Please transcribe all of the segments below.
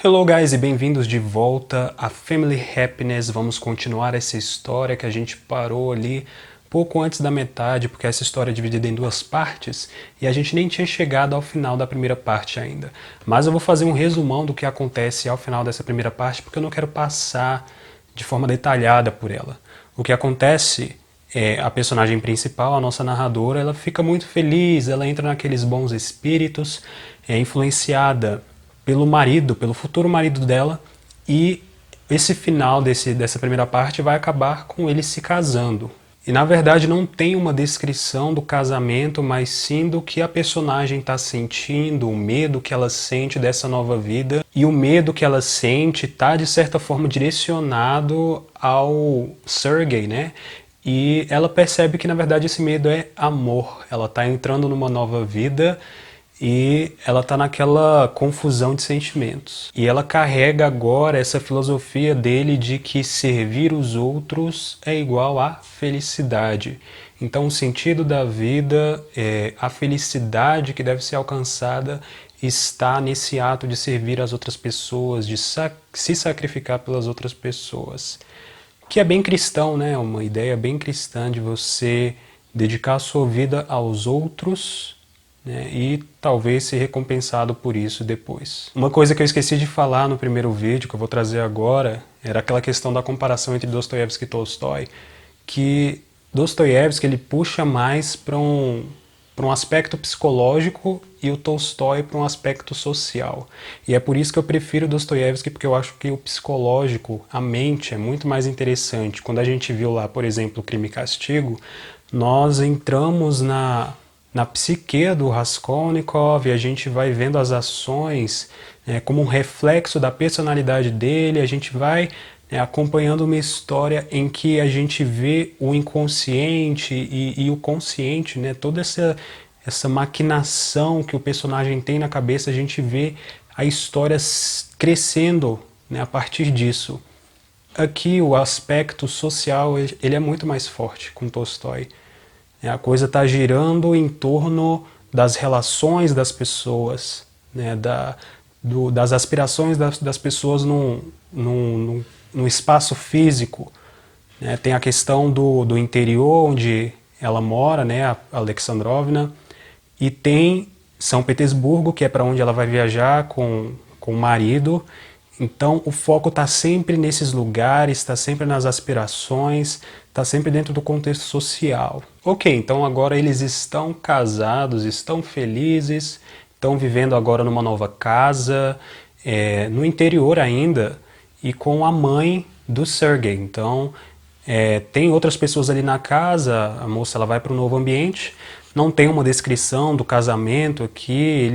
Hello guys e bem-vindos de volta a Family Happiness. Vamos continuar essa história que a gente parou ali pouco antes da metade, porque essa história é dividida em duas partes e a gente nem tinha chegado ao final da primeira parte ainda. Mas eu vou fazer um resumão do que acontece ao final dessa primeira parte, porque eu não quero passar de forma detalhada por ela. O que acontece é a personagem principal, a nossa narradora, ela fica muito feliz, ela entra naqueles bons espíritos, é influenciada pelo marido, pelo futuro marido dela, e esse final dessa primeira parte vai acabar com eles se casando. E na verdade não tem uma descrição do casamento, mas sim do que a personagem está sentindo, o medo que ela sente dessa nova vida. E o medo que ela sente está de certa forma direcionado ao Sergei, né? E ela percebe que na verdade esse medo é amor. Ela está entrando numa nova vida e ela está naquela confusão de sentimentos. E ela carrega agora essa filosofia dele de que servir os outros é igual a felicidade. Então o sentido da vida, a felicidade que deve ser alcançada está nesse ato de servir as outras pessoas, de se sacrificar pelas outras pessoas. Que é bem cristão, né? Uma ideia bem cristã de você dedicar a sua vida aos outros, né, e talvez ser recompensado por isso depois. Uma coisa que eu esqueci de falar no primeiro vídeo, que eu vou trazer agora, era aquela questão da comparação entre Dostoiévski e Tolstói, que Dostoiévski ele puxa mais para um aspecto psicológico e o Tolstói para um aspecto social. E é por isso que eu prefiro Dostoiévski, porque eu acho que o psicológico, a mente, é muito mais interessante. Quando a gente viu lá, por exemplo, Crime e Castigo, nós entramos na psique do Raskolnikov e a gente vai vendo as ações como um reflexo da personalidade dele, a gente vai acompanhando uma história em que a gente vê o inconsciente e o consciente, né, toda essa maquinação que o personagem tem na cabeça, a gente vê a história crescendo, né, a partir disso. Aqui o aspecto social ele é muito mais forte com Tolstói. A coisa está girando em torno das relações das pessoas, né, das aspirações das pessoas num espaço físico. Né. Tem a questão do interior, onde ela mora, né, a Alexandrovna, e tem São Petersburgo, que é para onde ela vai viajar com o marido. Então o foco está sempre nesses lugares, está sempre nas aspirações, está sempre dentro do contexto social. Ok, então agora eles estão casados, estão felizes, estão vivendo agora numa nova casa, no interior ainda, e com a mãe do Sergei. Então tem outras pessoas ali na casa, a moça ela vai para um novo ambiente, não tem uma descrição do casamento aqui,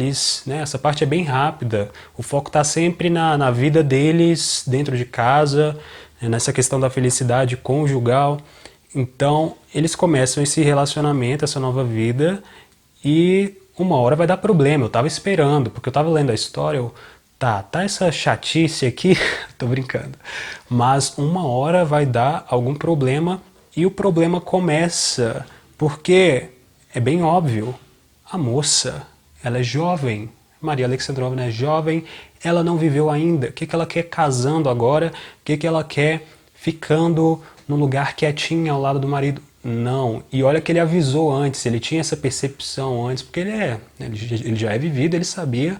essa parte é bem rápida, o foco está sempre na vida deles dentro de casa, nessa questão da felicidade conjugal. Então eles começam esse relacionamento, essa nova vida, e uma hora vai dar problema. Eu estava esperando, porque eu estava lendo a história, tá essa chatice aqui, tô brincando, mas uma hora vai dar algum problema, e o problema começa porque é bem óbvio, a moça, ela é jovem, Maria Alexandrovna é jovem, ela não viveu ainda. O que ela quer casando agora? O que ela quer ficando no lugar quietinho ao lado do marido? Não. E olha que ele avisou antes, ele tinha essa percepção antes, porque ele já é vivido, ele sabia,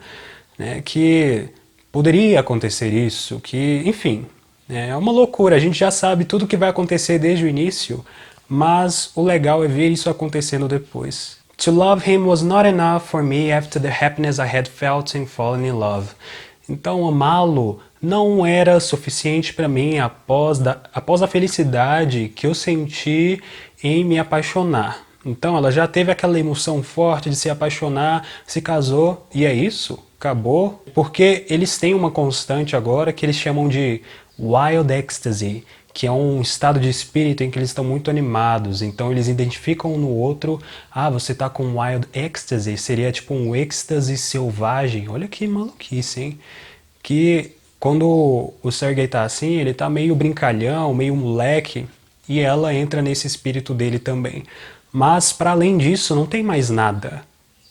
né, que poderia acontecer isso, que, enfim, é uma loucura. A gente já sabe tudo o que vai acontecer desde o início, mas o legal é ver isso acontecendo depois. To love him was not enough for me after the happiness I had felt in falling in love. Então amá-lo não era suficiente para mim após a felicidade que eu senti em me apaixonar. Então ela já teve aquela emoção forte de se apaixonar, se casou e é isso, acabou. Porque eles têm uma constante agora que eles chamam de wild ecstasy, que é um estado de espírito em que eles estão muito animados. Então eles identificam um no outro, você tá com wild ecstasy, seria tipo um êxtase selvagem. Olha que maluquice, hein? Que quando o Sergei tá assim, ele tá meio brincalhão, meio moleque, e ela entra nesse espírito dele também. Mas para além disso não tem mais nada.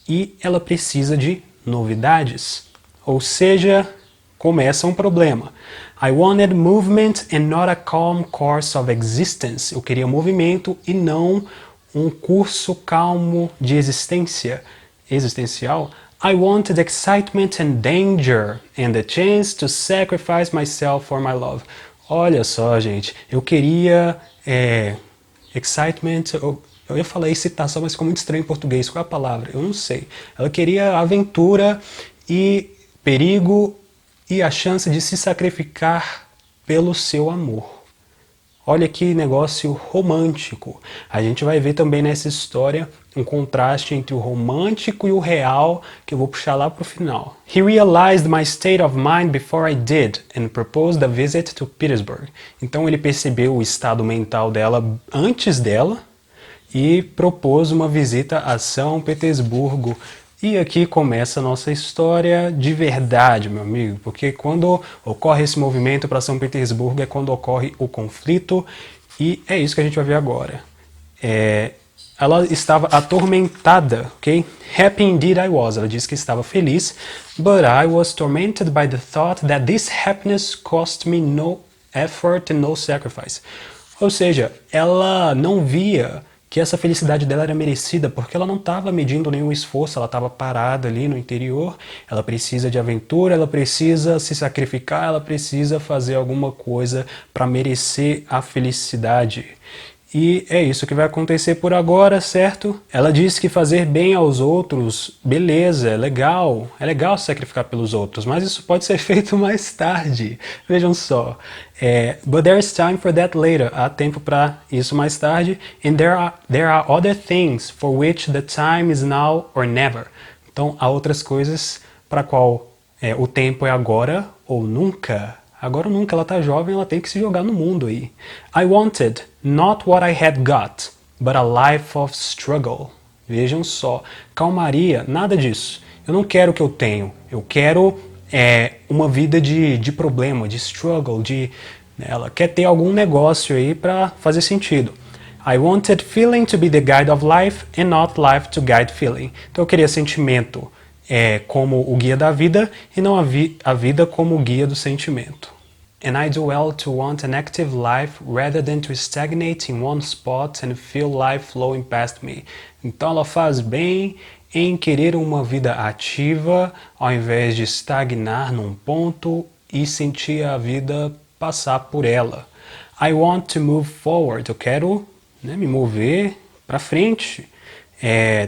E ela precisa de novidades. Ou seja, começa um problema. I wanted movement and not a calm course of existence. Eu queria movimento e não um curso calmo de existencial. I wanted excitement and danger and the chance to sacrifice myself for my love. Olha só, gente, eu queria excitement, eu ia falar excitação, mas ficou muito estranho em português. Qual é a palavra? Eu não sei. Ela queria aventura e perigo e a chance de se sacrificar pelo seu amor. Olha que negócio romântico. A gente vai ver também nessa história um contraste entre o romântico e o real, que eu vou puxar lá pro final. He realized my state of mind before I did and proposed a visit to Petersburg. Então ele percebeu o estado mental dela antes dela e propôs uma visita a São Petersburgo. E aqui começa a nossa história de verdade, meu amigo, porque quando ocorre esse movimento para São Petersburgo é quando ocorre o conflito, e é isso que a gente vai ver agora. Ela estava atormentada, ok? Happy indeed I was, ela disse que estava feliz, but I was tormented by the thought that this happiness cost me no effort and no sacrifice. Ou seja, ela não via que essa felicidade dela era merecida, porque ela não estava medindo nenhum esforço, ela estava parada ali no interior, ela precisa de aventura, ela precisa se sacrificar, ela precisa fazer alguma coisa para merecer a felicidade. E é isso que vai acontecer por agora, certo? Ela disse que fazer bem aos outros, beleza, é legal se sacrificar pelos outros, mas isso pode ser feito mais tarde. Vejam só. But there's time for that later. Há tempo para isso mais tarde. And there are other things for which the time is now or never. Então, há outras coisas para qual o tempo é agora ou nunca. Agora ou nunca, ela tá jovem, ela tem que se jogar no mundo aí. I wanted not what I had got, but a life of struggle. Vejam só, calmaria, nada disso. Eu não quero o que eu tenho, eu quero uma vida de problema, de struggle, ela quer ter algum negócio aí para fazer sentido. I wanted feeling to be the guide of life and not life to guide feeling. Então eu queria sentimento como o guia da vida e não a vida como o guia do sentimento. And I do well to want an active life rather than to stagnate in one spot and feel life flowing past me. Então ela faz bem em querer uma vida ativa ao invés de estagnar num ponto e sentir a vida passar por ela. I want to move forward. Eu quero me mover para frente.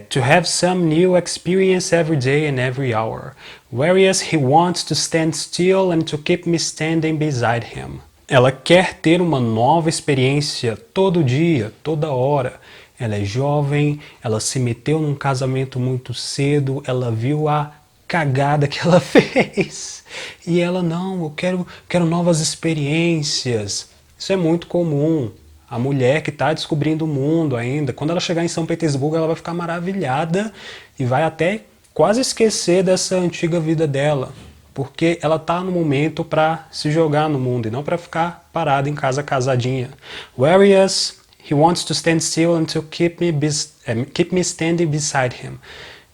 To have some new experience every day and every hour, whereas he wants to stand still and to keep me standing beside him. Ela quer ter uma nova experiência todo dia, toda hora. Ela é jovem, ela se meteu num casamento muito cedo, ela viu a cagada que ela fez. E ela, não, eu quero novas experiências. Isso é muito comum. A mulher que está descobrindo o mundo ainda, quando ela chegar em São Petersburgo, ela vai ficar maravilhada e vai até quase esquecer dessa antiga vida dela, porque ela está no momento para se jogar no mundo e não para ficar parada em casa casadinha. Whereas he wants to stand still and to keep me standing beside him.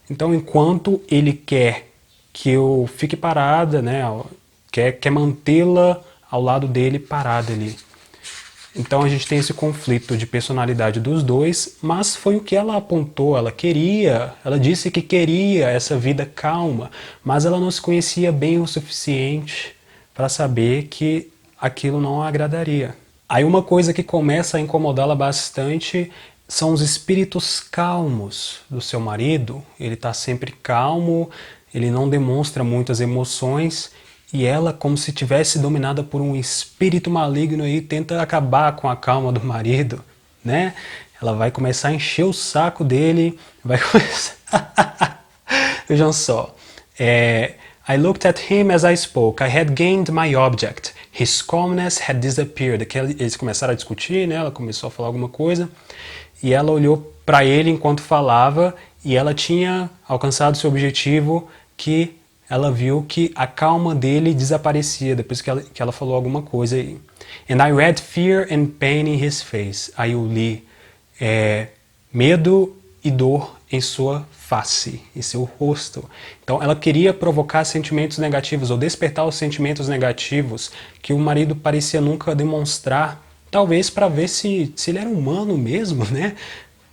Então, enquanto ele quer que eu fique parada, quer mantê-la ao lado dele parada ali. Então a gente tem esse conflito de personalidade dos dois, mas foi o que ela apontou, ela disse que queria essa vida calma, mas ela não se conhecia bem o suficiente para saber que aquilo não a agradaria. Aí uma coisa que começa a incomodá-la bastante são os espíritos calmos do seu marido. Ele está sempre calmo, ele não demonstra muitas emoções, e ela, como se tivesse dominada por um espírito maligno aí, tenta acabar com a calma do marido, né? Ela vai começar a encher o saco dele, vai começar... Vejam só. I looked at him as I spoke. I had gained my object. His calmness had disappeared. Eles começaram a discutir, né? Ela começou a falar alguma coisa, e ela olhou para ele enquanto falava, e ela tinha alcançado seu objetivo, que ela viu que a calma dele desaparecia depois que ela falou alguma coisa aí. And I read fear and pain in his face. Aí eu li medo e dor em sua face, em seu rosto. Então ela queria provocar sentimentos negativos ou despertar os sentimentos negativos que o marido parecia nunca demonstrar, talvez para ver se ele era humano mesmo, né?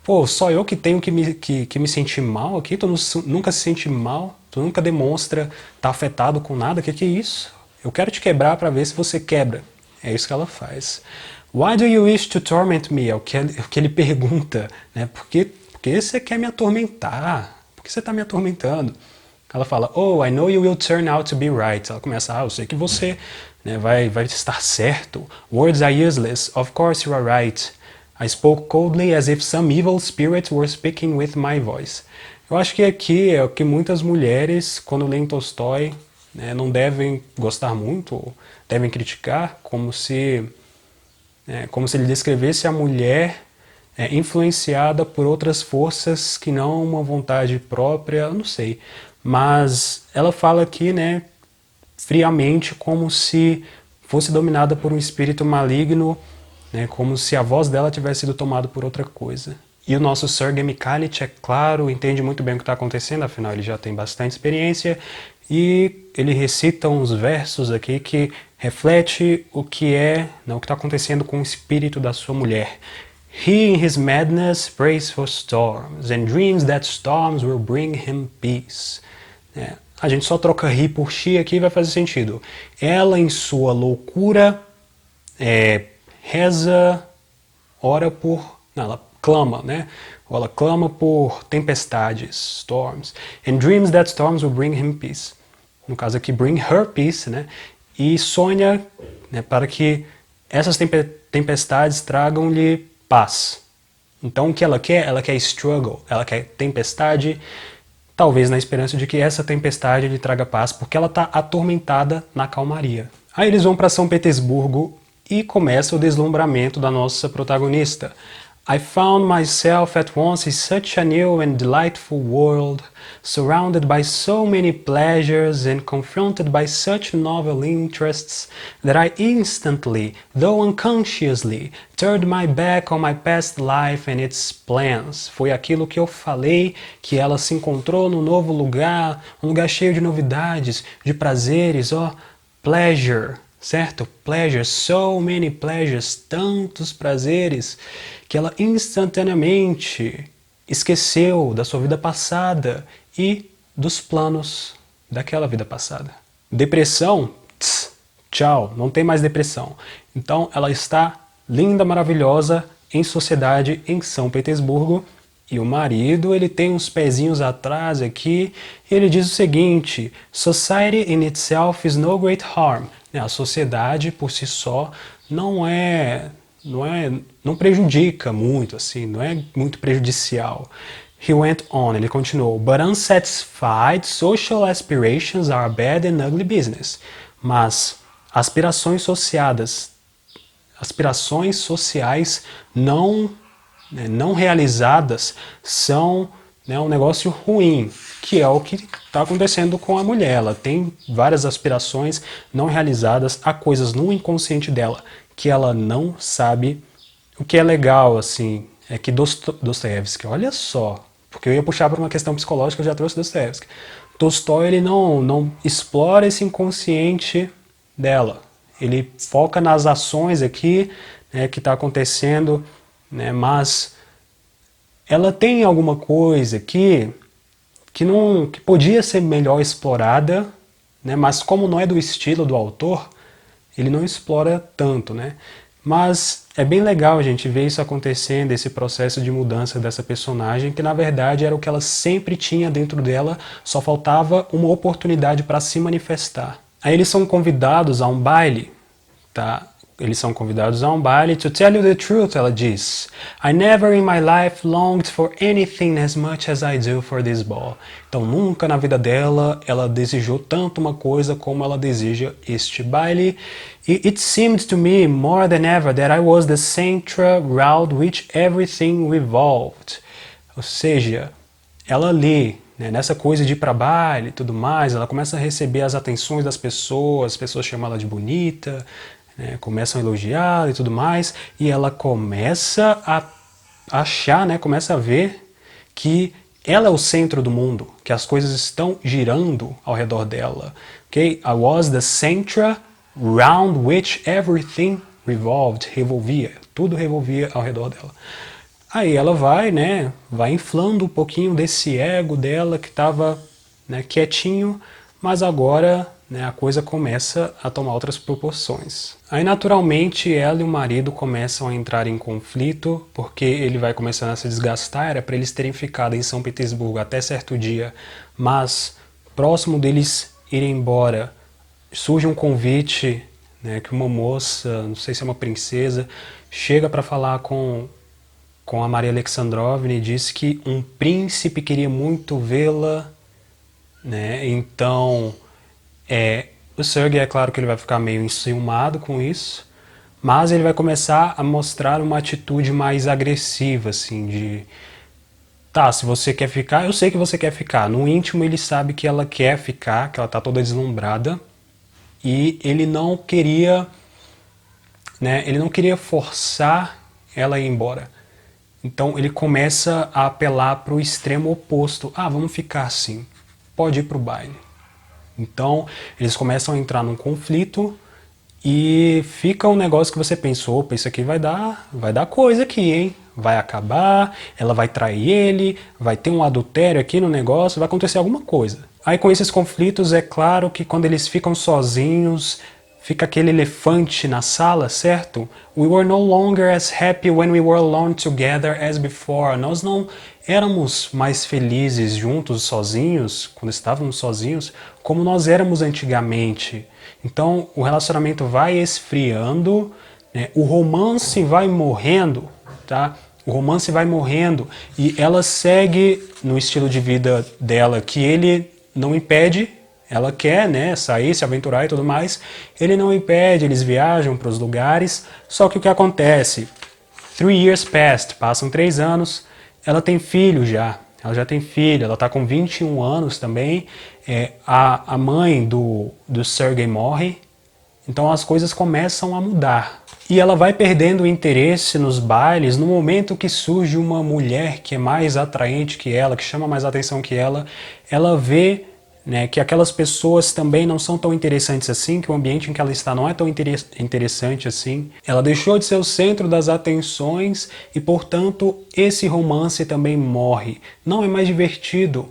Pô, só eu que tenho que me sentir mal aqui, tu nunca se sente mal, tu nunca demonstra tá afetado com nada, que é isso? Eu quero te quebrar para ver se você quebra. É isso que ela faz. Why do you wish to torment me? É o que ele pergunta, né? Por que você quer me atormentar? Por que você está me atormentando? Ela fala, oh, I know you will turn out to be right. Ela começa, eu sei que você, né, vai estar certo. Words are useless. Of course you are right. I spoke coldly as if some evil spirit were speaking with my voice. Eu acho que aqui é o que muitas mulheres, quando leem Tolstói, né, não devem gostar muito, ou devem criticar, como se ele descrevesse a mulher influenciada por outras forças que não uma vontade própria, eu não sei. Mas ela fala aqui, né, friamente, como se fosse dominada por um espírito maligno, né, como se a voz dela tivesse sido tomada por outra coisa. E o nosso Sergei Mikhailich, é claro, entende muito bem o que está acontecendo, afinal ele já tem bastante experiência, e ele recita uns versos aqui que reflete o que está acontecendo com o espírito da sua mulher. He in his madness prays for storms, and dreams that storms will bring him peace. A gente só troca he por she aqui e vai fazer sentido. Ela em sua loucura reza, ora por... Não, ela clama, né? Ou ela clama por tempestades, storms. And dreams that storms will bring him peace. No caso aqui, bring her peace, né? E sonha, né, para que essas tempestades tragam-lhe paz. Então o que ela quer? Ela quer struggle, ela quer tempestade, talvez na esperança de que essa tempestade lhe traga paz, porque ela está atormentada na calmaria. Aí eles vão para São Petersburgo e começa o deslumbramento da nossa protagonista. I found myself at once in such a new and delightful world, surrounded by so many pleasures and confronted by such novel interests, that I instantly, though unconsciously, turned my back on my past life and its plans. Foi aquilo que eu falei, que ela se encontrou no novo lugar, um lugar cheio de novidades, de prazeres, pleasure. Certo? Pleasure, so many pleasures, tantos prazeres, que ela instantaneamente esqueceu da sua vida passada e dos planos daquela vida passada. Depressão? Tchau, não tem mais depressão. Então ela está linda, maravilhosa, em sociedade em São Petersburgo, e o marido, ele tem uns pezinhos atrás aqui, e ele diz o seguinte: Society in itself is no great harm. A sociedade por si só não prejudica muito, assim, não é muito prejudicial. He went on, ele continuou, but unsatisfied social aspirations are bad and ugly business. Mas aspirações sociais não realizadas são um negócio ruim, que é o que está acontecendo com a mulher. Ela tem várias aspirações não realizadas, há coisas no inconsciente dela que ela não sabe. O que é legal, assim, é que Dostoiévski, olha só, porque eu ia puxar para uma questão psicológica, eu já trouxe Dostoiévski. Tolstói, ele não explora esse inconsciente dela. Ele foca nas ações aqui, né, que está acontecendo, né, mas ela tem alguma coisa aqui que podia ser melhor explorada, né, mas como não é do estilo do autor, ele não explora tanto, né? Mas é bem legal a gente ver isso acontecendo, esse processo de mudança dessa personagem, que na verdade era o que ela sempre tinha dentro dela, só faltava uma oportunidade para se manifestar. Aí eles são convidados a um baile, tá? Eles são convidados a um baile. To tell you the truth, ela diz, I never in my life longed for anything as much as I do for this ball. Então nunca na vida dela ela desejou tanto uma coisa como ela deseja este baile. It seemed to me more than ever that I was the centre round which everything revolved. Ou seja, ela ali, né, nessa coisa de ir para baile e tudo mais, ela começa a receber as atenções das pessoas, as pessoas chamam ela de bonita, começam a elogiar e tudo mais, e ela começa a achar, né, começa a ver que ela é o centro do mundo, que as coisas estão girando ao redor dela. Okay? I was the center round which everything revolved, revolvia, tudo revolvia ao redor dela. Aí ela vai, né, vai inflando um pouquinho desse ego dela que estava, né, quietinho, mas agora, né, a coisa começa a tomar outras proporções. Aí naturalmente ela e o marido começam a entrar em conflito, porque ele vai começando a se desgastar. Era para eles terem ficado em São Petersburgo até certo dia, mas próximo deles irem embora, surge um convite, né, que uma moça, não sei se é uma princesa, chega para falar com a Maria Alexandrovna e diz que um príncipe queria muito vê-la, né? Então, o Sergei, é claro que ele vai ficar meio enciumado com isso, mas ele vai começar a mostrar uma atitude mais agressiva, assim, de tá, se você quer ficar, eu sei que você quer ficar. No íntimo ele sabe que ela quer ficar, que ela tá toda deslumbrada, e ele não queria, né, ele não queria forçar ela a ir embora. Então ele começa a apelar para o extremo oposto. Ah, vamos ficar assim, pode ir para o baile. Então eles começam a entrar num conflito e fica um negócio que você pensou, opa, isso aqui vai dar coisa aqui, hein? Vai acabar, ela vai trair ele, vai ter um adultério aqui no negócio, vai acontecer alguma coisa. Aí com esses conflitos é claro que quando eles ficam sozinhos, fica aquele elefante na sala, certo? We were no longer as happy when we were alone together as before. Nós não éramos mais felizes juntos, sozinhos, quando estávamos sozinhos, como nós éramos antigamente. Então o relacionamento vai esfriando, né? O romance vai morrendo, tá? O romance vai morrendo e ela segue no estilo de vida dela que ele não impede. Ela quer, né, sair, se aventurar e tudo mais. Ele não impede, eles viajam para os lugares. Só que o que acontece? 3 years passed, passam 3 anos. Ela tem filho já. Ela já tem filho, ela está com 21 anos também. A mãe do Sergei morre. Então as coisas começam a mudar. E ela vai perdendo o interesse nos bailes no momento que surge uma mulher que é mais atraente que ela, que chama mais atenção que ela. Ela vê, né, que aquelas pessoas também não são tão interessantes assim, que o ambiente em que ela está não é tão interessante assim. Ela deixou de ser o centro das atenções e, portanto, esse romance também morre. Não é mais divertido,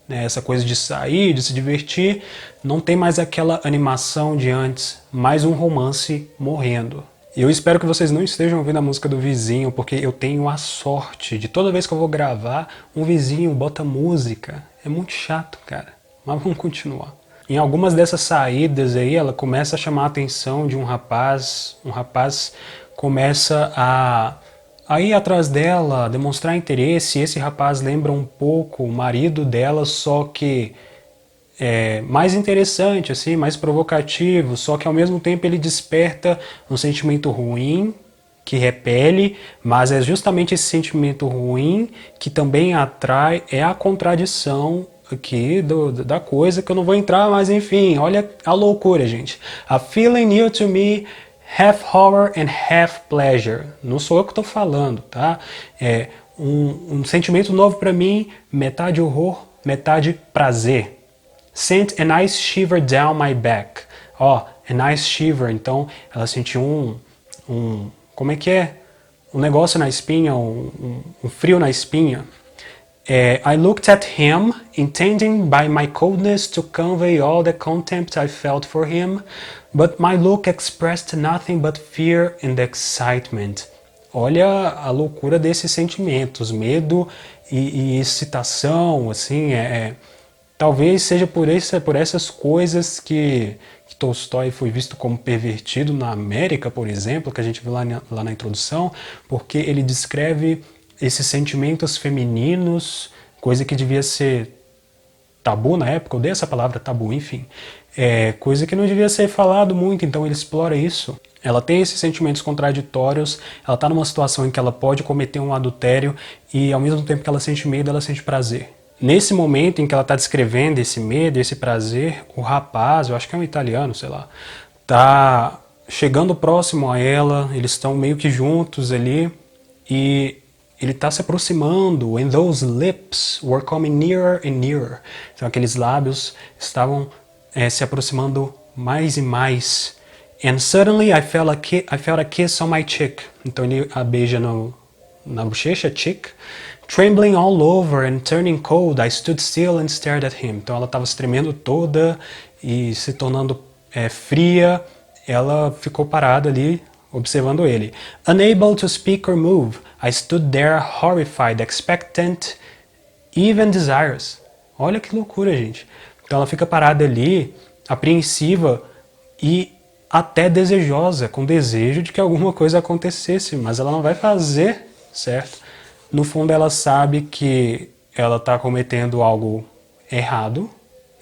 né, essa coisa de sair, de se divertir, não tem mais aquela animação de antes, mais um romance morrendo. E eu espero que vocês não estejam ouvindo a música do vizinho, porque eu tenho a sorte de toda vez que eu vou gravar, um vizinho bota música. É muito chato, cara. Mas vamos continuar. Em algumas dessas saídas aí, ela começa a chamar a atenção de um rapaz começa a ir atrás dela, demonstrar interesse. Esse rapaz lembra um pouco o marido dela, só que mais interessante, assim, mais provocativo, só que ao mesmo tempo ele desperta um sentimento ruim, que repele, mas é justamente esse sentimento ruim que também atrai, é a contradição aqui da coisa, que eu não vou entrar, mas enfim, olha a loucura, gente. A feeling new to me, half horror and half pleasure. Não sou eu que estou falando, tá? É um sentimento novo para mim, metade horror, metade prazer. Sent a nice shiver down my back. Ó, a nice shiver, então ela sentiu como é que é? Um negócio na espinha, um frio na espinha. I looked at him, intending by my coldness to convey all the contempt I felt for him, but my look expressed nothing but fear and excitement. Olha a loucura desses sentimentos, medo e excitação, assim, talvez seja por essas coisas que Tolstói foi visto como pervertido na América, por exemplo, que a gente viu lá na introdução, porque ele descreve esses sentimentos femininos, coisa que devia ser tabu na época, eu dei essa palavra tabu, enfim, coisa que não devia ser falado muito, então ele explora isso. Ela tem esses sentimentos contraditórios, ela está numa situação em que ela pode cometer um adultério e ao mesmo tempo que ela sente medo, ela sente prazer. Nesse momento em que ela está descrevendo esse medo, esse prazer, o rapaz, eu acho que é um italiano, sei lá, tá chegando próximo a ela, eles estão meio que juntos ali e ele está se aproximando, and those lips were coming nearer and nearer. Então aqueles lábios estavam se aproximando mais e mais. And suddenly I felt a kiss on my cheek. Então ele a beija na bochecha, cheek. Trembling all over and turning cold, I stood still and stared at him. Então ela estava se tremendo toda e se tornando fria. Ela ficou parada ali, observando ele. Unable to speak or move, I stood there horrified, expectant, even desirous. Olha que loucura, gente. Então ela fica parada ali, apreensiva e até desejosa, com desejo de que alguma coisa acontecesse, mas ela não vai fazer, certo? No fundo ela sabe que ela está cometendo algo errado,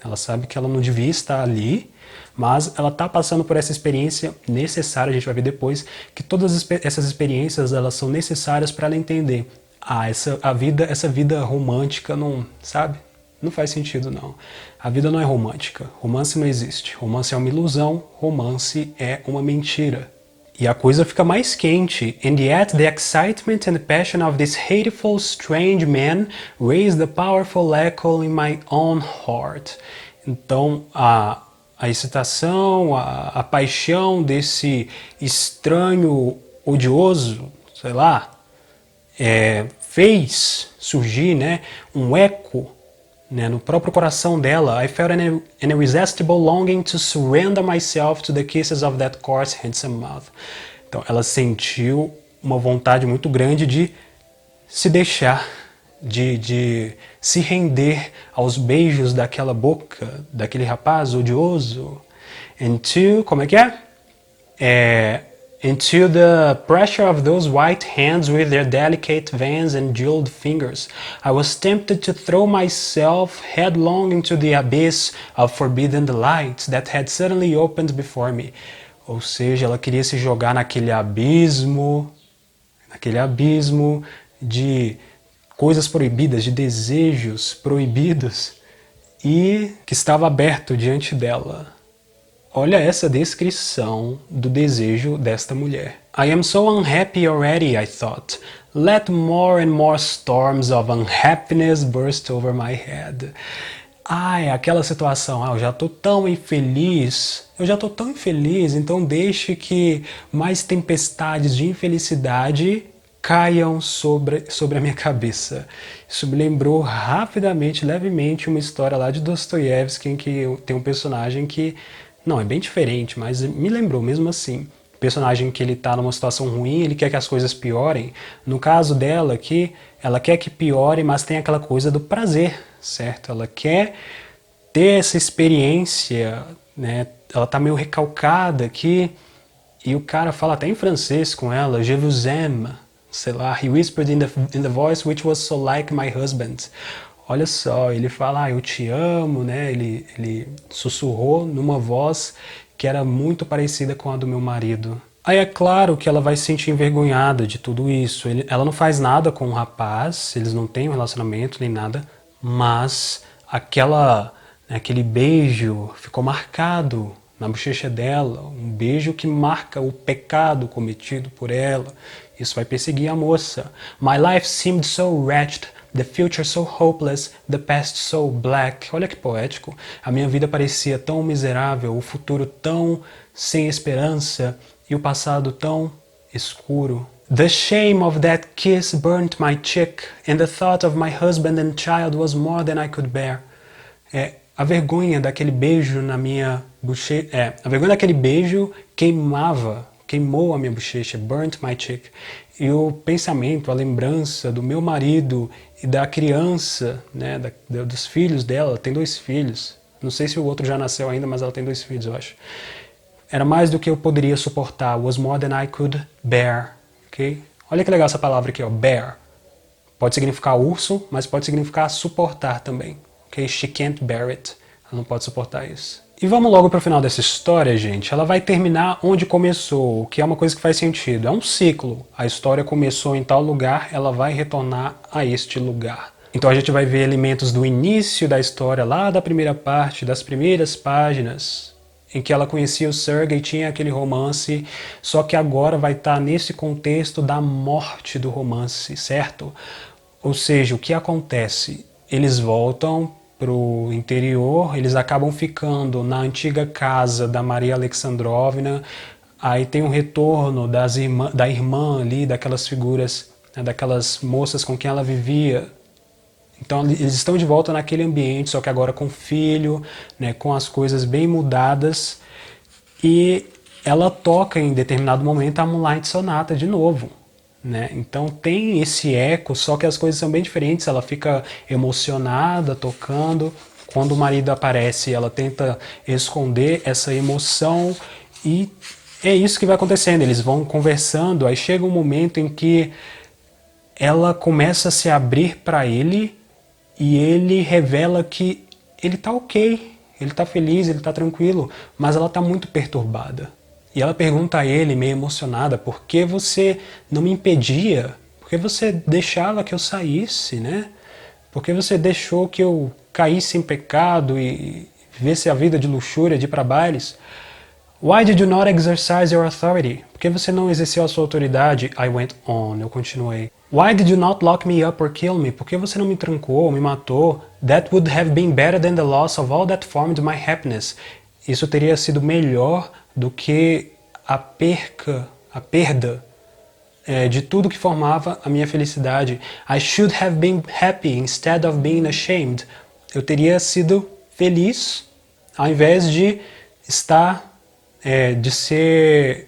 ela sabe que ela não devia estar ali, mas ela está passando por essa experiência necessária, a gente vai ver depois, que todas essas experiências elas são necessárias para ela entender. Essa vida romântica não, sabe? Não faz sentido, não. A vida não é romântica. Romance não existe. Romance é uma ilusão. Romance é uma mentira. E a coisa fica mais quente. And yet the excitement and passion of this hateful, strange man raised a powerful echo in my own heart. Então, a excitação, a paixão desse estranho, odioso, sei lá, fez surgir, né, um eco, né, no próprio coração dela. I felt an irresistible longing to surrender myself to the kisses of that coarse, handsome mouth. Então, ela sentiu uma vontade muito grande de se deixar, de se render aos beijos daquela boca, daquele rapaz odioso. Como é que é? Into the pressure of those white hands with their delicate veins and jeweled fingers. I was tempted to throw myself headlong into the abyss of forbidden delights that had suddenly opened before me. Ou seja, ela queria se jogar naquele abismo de coisas proibidas, de desejos proibidos e que estava aberto diante dela. Olha essa descrição do desejo desta mulher. I am so unhappy already, I thought. Let more and more storms of unhappiness burst over my head. Aquela situação, eu já tô tão infeliz, então deixe que mais tempestades de infelicidade caiam sobre a minha cabeça. Isso me lembrou rapidamente, levemente, uma história lá de Dostoiévski, em que tem um personagem que, não, é bem diferente, mas me lembrou mesmo assim. O personagem que ele tá numa situação ruim, ele quer que as coisas piorem. No caso dela aqui, ela quer que piore, mas tem aquela coisa do prazer, certo? Ela quer ter essa experiência, né? Ela tá meio recalcada aqui, e o cara fala até em francês com ela, Je vous aime, sei lá, he whispered in the voice which was so like my husband. Olha só, ele fala, eu te amo, né? Ele sussurrou numa voz que era muito parecida com a do meu marido. Aí é claro que ela vai se sentir envergonhada de tudo isso. Ela não faz nada com o rapaz, eles não têm um relacionamento nem nada, mas aquele beijo ficou marcado na bochecha dela, um beijo que marca o pecado cometido por ela. Isso vai perseguir a moça. My life seemed so wretched, the future so hopeless, the past so black. Olha que poético. A minha vida parecia tão miserável, o futuro tão sem esperança e o passado tão escuro. The shame of that kiss burnt my cheek, and the thought of my husband and child was more than I could bear. A vergonha daquele beijo na minha bochecha, a vergonha daquele beijo queimou a minha bochecha, burnt my cheek. E o pensamento, a lembrança do meu marido e da criança, né, dos filhos dela, ela tem 2 filhos. Não sei se o outro já nasceu ainda, mas ela tem 2 filhos, eu acho. Era mais do que eu poderia suportar. Was more than I could bear. Okay? Olha que legal essa palavra aqui, ó, bear. Pode significar urso, mas pode significar suportar também. Okay? She can't bear it. Ela não pode suportar isso. E vamos logo para o final dessa história, gente. Ela vai terminar onde começou, o que é uma coisa que faz sentido. É um ciclo. A história começou em tal lugar, ela vai retornar a este lugar. Então a gente vai ver elementos do início da história, lá da primeira parte, das primeiras páginas, em que ela conhecia o Sergei, tinha aquele romance, só que agora vai estar nesse contexto da morte do romance, certo? Ou seja, o que acontece? Eles voltam pro interior, eles acabam ficando na antiga casa da Maria Alexandrovna, aí tem um retorno da irmã ali, daquelas figuras, né, daquelas moças com quem ela vivia. Então eles estão de volta naquele ambiente, só que agora com filho, né, com as coisas bem mudadas, e ela toca em determinado momento a Moonlight Sonata de novo. Né? Então tem esse eco, só que as coisas são bem diferentes. Ela fica emocionada tocando. Quando o marido aparece, ela tenta esconder essa emoção e é isso que vai acontecendo. Eles vão conversando, aí chega um momento em que ela começa a se abrir para ele e ele revela que ele tá ok, ele tá feliz, ele tá tranquilo, mas ela tá muito perturbada. E ela pergunta a ele, meio emocionada, por que você não me impedia? Por que você deixava que eu saísse, né? Por que você deixou que eu caísse em pecado e vivesse a vida de luxúria, de ir para bailes? Why did you not exercise your authority? Por que você não exerceu a sua autoridade? I went on, eu continuei. Why did you not lock me up or kill me? Por que você não me trancou ou me matou? That would have been better than the loss of all that formed my happiness. Isso teria sido melhor do que a perda de tudo que formava a minha felicidade. I should have been happy instead of being ashamed. Eu teria sido feliz ao invés de de ser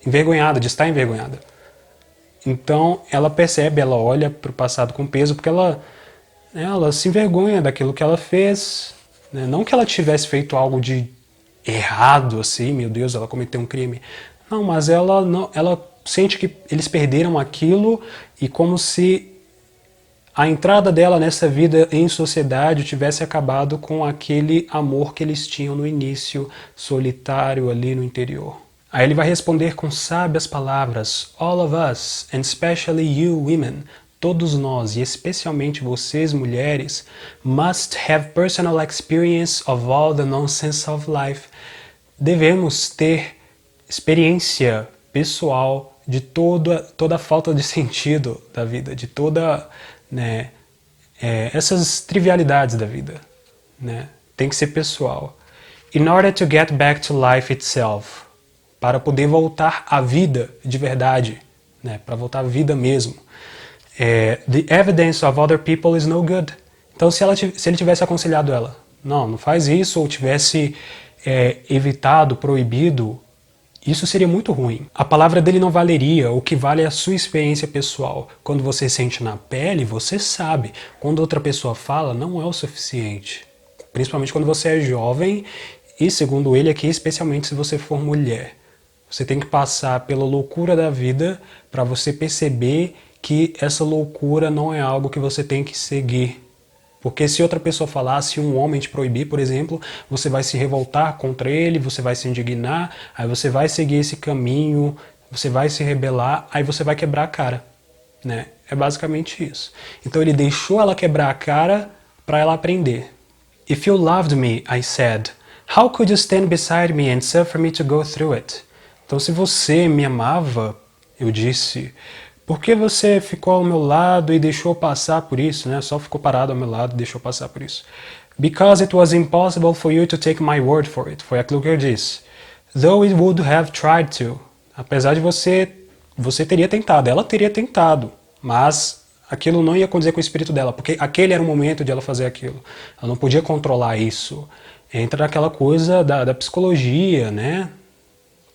envergonhada, de estar envergonhada. Então ela percebe, ela olha para o passado com peso, porque ela se envergonha daquilo que ela fez. Né? Não que ela tivesse feito algo de errado, assim, meu Deus, ela cometeu um crime. Não, mas ela sente que eles perderam aquilo e como se a entrada dela nessa vida em sociedade tivesse acabado com aquele amor que eles tinham no início, solitário ali no interior. Aí ele vai responder com sábias palavras: All of us, and especially you women, todos nós, e especialmente vocês mulheres, must have personal experience of all the nonsense of life. Devemos ter experiência pessoal de toda a falta de sentido da vida, de toda, né, essas trivialidades da vida. Né? Tem que ser pessoal. In order to get back to life itself, para poder voltar à vida de verdade, né? Para voltar à vida mesmo. The evidence of other people is no good. Então se ele tivesse aconselhado ela, não faz isso, ou tivesse evitado, proibido, isso seria muito ruim. A palavra dele não valeria, o que vale é a sua experiência pessoal. Quando você sente na pele, você sabe. Quando outra pessoa fala, não é o suficiente. Principalmente quando você é jovem e, segundo ele aqui, especialmente se você for mulher. Você tem que passar pela loucura da vida para você perceber que essa loucura não é algo que você tem que seguir. Porque se outra pessoa falar, se um homem te proibir, por exemplo, você vai se revoltar contra ele, você vai se indignar, aí você vai seguir esse caminho, você vai se rebelar, aí você vai quebrar a cara. Né? É basicamente isso. Então ele deixou ela quebrar a cara para ela aprender. If you loved me, I said, how could you stand beside me and suffer me to go through it? Então se você me amava, eu disse, por que você ficou ao meu lado e deixou passar por isso, né? Só ficou parado ao meu lado e deixou passar por isso. Because it was impossible for you to take my word for it. Foi aquilo que eu disse. Though it would have tried to. Apesar de você teria tentado, ela teria tentado, mas aquilo não ia acontecer com o espírito dela, porque aquele era o momento de ela fazer aquilo. Ela não podia controlar isso. Entra naquela coisa da psicologia, né?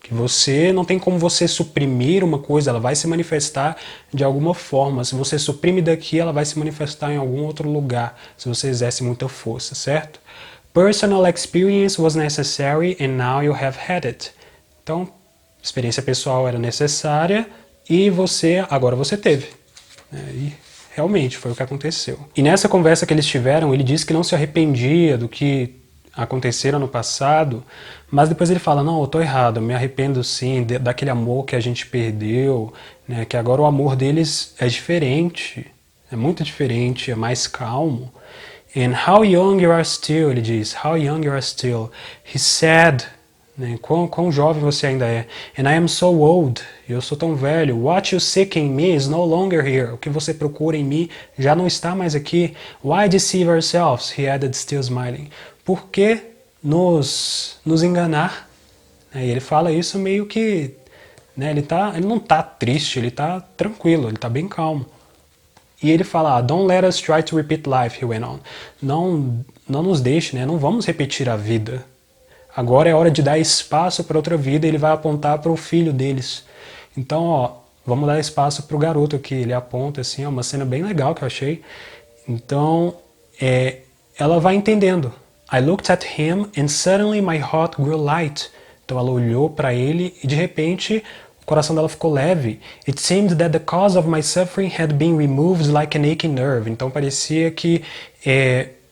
Que você não tem como você suprimir uma coisa, ela vai se manifestar de alguma forma. Se você suprime daqui, ela vai se manifestar em algum outro lugar, se você exerce muita força, certo? Personal experience was necessary and now you have had it. Então, experiência pessoal era necessária e agora você teve. E realmente foi o que aconteceu. E nessa conversa que eles tiveram, ele disse que não se arrependia do que aconteceram no passado, mas depois ele fala, não, eu tô errado, eu me arrependo sim daquele amor que a gente perdeu, né, que agora o amor deles é diferente, é muito diferente, é mais calmo. And how young you are still, ele diz, how young you are still. He said, Né? Quão jovem você ainda é. And I am so old. Eu sou tão velho. What you seek in me is no longer here. O que você procura em mim já não está mais aqui. Why deceive ourselves? He added, still smiling. Por que nos enganar? E ele fala isso meio que... Né, ele não está triste, ele está tranquilo, ele está bem calmo. E ele fala, don't let us try to repeat life, he went on. Não nos deixe, né, não vamos repetir a vida. Agora é hora de dar espaço para outra vida, ele vai apontar para o filho deles. Então, ó, vamos dar espaço para o garoto aqui, ele aponta assim, ó, uma cena bem legal que eu achei. Então, ela vai entendendo. I looked at him and suddenly my heart grew light. Então ela olhou para ele e de repente o coração dela ficou leve. It seemed that the cause of my suffering had been removed like an aching nerve. Então parecia que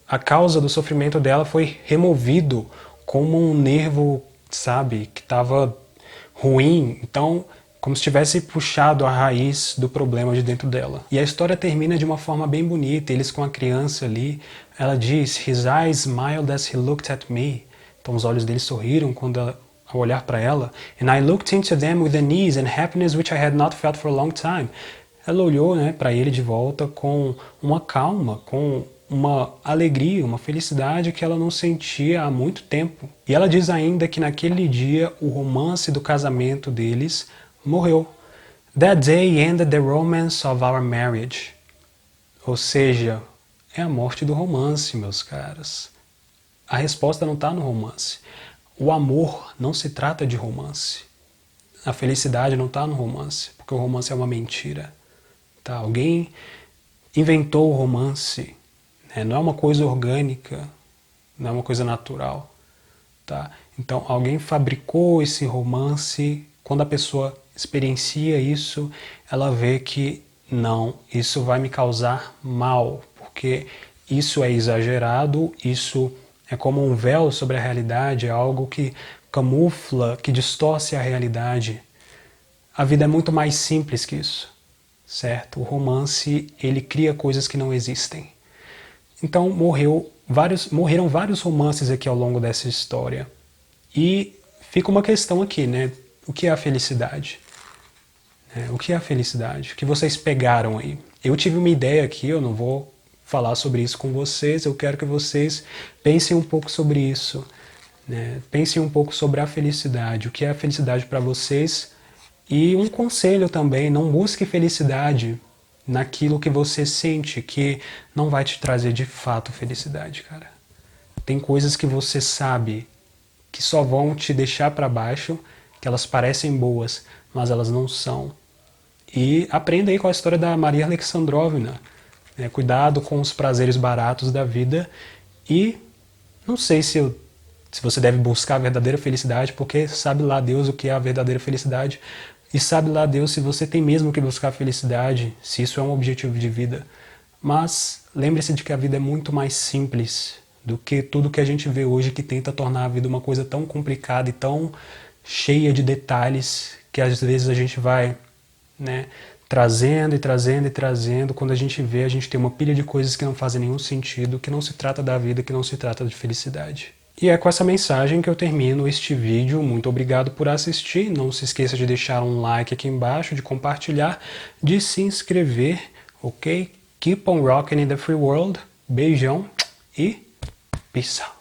a causa do sofrimento dela foi removido como um nervo, sabe, que estava ruim. Então, como se tivesse puxado a raiz do problema de dentro dela. E a história termina de uma forma bem bonita, eles com a criança ali. Ela diz, his eyes smiled as he looked at me. Então os olhos dele sorriram ao olhar para ela. And I looked into them with an ease and happiness which I had not felt for a long time. Ela olhou, né, para ele de volta com uma calma, com uma alegria, uma felicidade que ela não sentia há muito tempo. E ela diz ainda que naquele dia o romance do casamento deles morreu. That day ended the romance of our marriage. Ou seja, é a morte do romance, meus caros. A resposta não está no romance. O amor não se trata de romance. A felicidade não está no romance, porque o romance é uma mentira. Tá? Alguém inventou o romance. Né? Não é uma coisa orgânica, não é uma coisa natural. Tá? Então, alguém fabricou esse romance. Quando a pessoa experiencia isso, ela vê que não, isso vai me causar mal, porque isso é exagerado, isso é como um véu sobre a realidade, é algo que camufla, que distorce a realidade. A vida é muito mais simples que isso, certo? O romance, ele cria coisas que não existem. Então morreram vários romances aqui ao longo dessa história. E fica uma questão aqui, né? O que é a felicidade? O que é a felicidade? O que vocês pegaram aí? Eu tive uma ideia aqui, eu não vou falar sobre isso com vocês, eu quero que vocês pensem um pouco sobre isso. Né? Pensem um pouco sobre a felicidade, o que é a felicidade para vocês. E um conselho também, não busque felicidade naquilo que você sente que não vai te trazer de fato felicidade, cara. Tem coisas que você sabe que só vão te deixar para baixo, que elas parecem boas, mas elas não são. E aprenda aí com a história da Maria Alexandrovna. Cuidado com os prazeres baratos da vida. E não sei se você deve buscar a verdadeira felicidade, porque sabe lá Deus o que é a verdadeira felicidade. E sabe lá Deus se você tem mesmo que buscar a felicidade, se isso é um objetivo de vida. Mas lembre-se de que a vida é muito mais simples do que tudo que a gente vê hoje que tenta tornar a vida uma coisa tão complicada e tão cheia de detalhes que às vezes a gente vai, né, trazendo e trazendo e trazendo. Quando a gente vê, a gente tem uma pilha de coisas que não fazem nenhum sentido, que não se trata da vida, que não se trata de felicidade. E é com essa mensagem que eu termino este vídeo. Muito obrigado por assistir. Não se esqueça de deixar um like aqui embaixo, de compartilhar, de se inscrever, ok? Keep on rocking in the free world. Beijão e peace out.